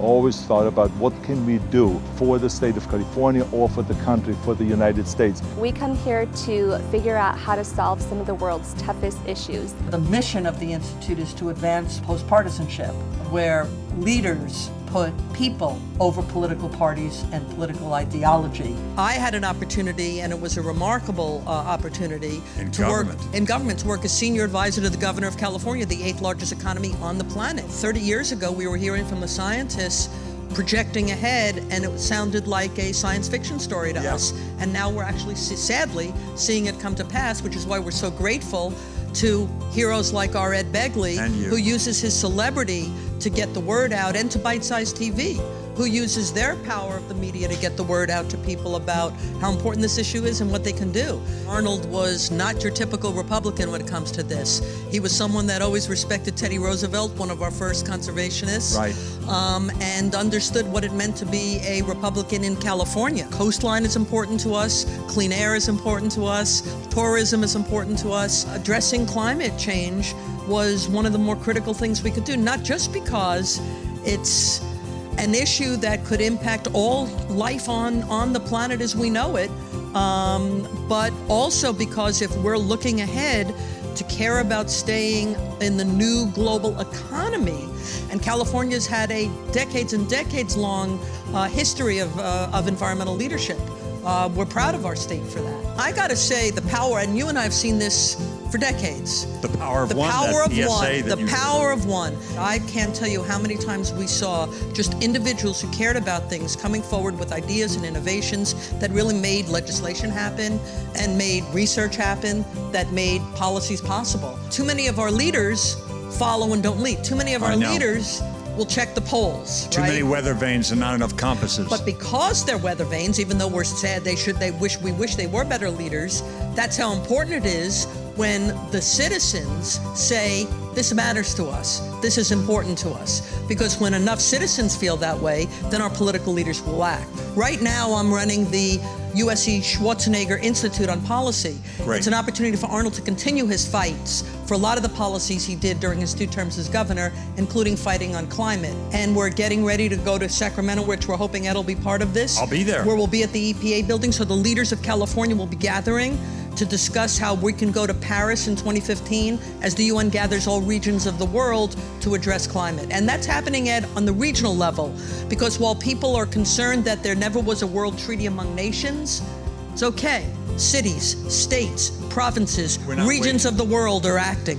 always thought about what can we do for the state of California or for the country, for the United States. We come here to figure out how to solve some of the world's toughest issues. The mission of the Institute is to advance post-partisanship, where leaders put people over political parties and political ideology. I had an opportunity, and it was a remarkable opportunity, to work as senior advisor to the governor of California, the 8th largest economy on the planet. 30 years ago, we were hearing from the scientists projecting ahead, and it sounded like a science fiction story to us. And now we're actually, sadly, seeing it come to pass, which is why we're so grateful to heroes like our Ed Begley, who uses his celebrity to get the word out, and to BiteSize TV, who uses their power of the media to get the word out to people about how important this issue is and what they can do. Arnold was not your typical Republican when it comes to this. He was someone that always respected Teddy Roosevelt, one of our first conservationists, and understood what it meant to be a Republican in California. Coastline is important to us, clean air is important to us, tourism is important to us. Addressing climate change was one of the more critical things we could do, not just because it's an issue that could impact all life on the planet as we know it, but also because if we're looking ahead to care about staying in the new global economy, and California's had a decades and decades long history of environmental leadership. We're proud of our state for that. I gotta say, the power, and you and I have seen this for decades. The power of one. The power of one. I can't tell you how many times we saw just individuals who cared about things coming forward with ideas and innovations that really made legislation happen and made research happen, that made policies possible. Too many of our leaders follow and don't lead. Too many of our leaders will check the polls. Too many weather vanes and not enough compasses. But because they're weather vanes, even though we're sad we wish they were better leaders, that's how important it is when the citizens say, this matters to us, this is important to us. Because when enough citizens feel that way, then our political leaders will act. Right now, I'm running the USC Schwarzenegger Institute on Policy. It's an opportunity for Arnold to continue his fights for a lot of the policies he did during his 2 terms as governor, including fighting on climate. And we're getting ready to go to Sacramento, which we're hoping Ed will be part of this. I'll be there. Where we'll be at the EPA building, so the leaders of California will be gathering to discuss how we can go to Paris in 2015 as the UN gathers all regions of the world to address climate. And that's happening, Ed, on the regional level, because while people are concerned that there never was a world treaty among nations, it's okay. Cities, states, provinces, regions of the world are acting.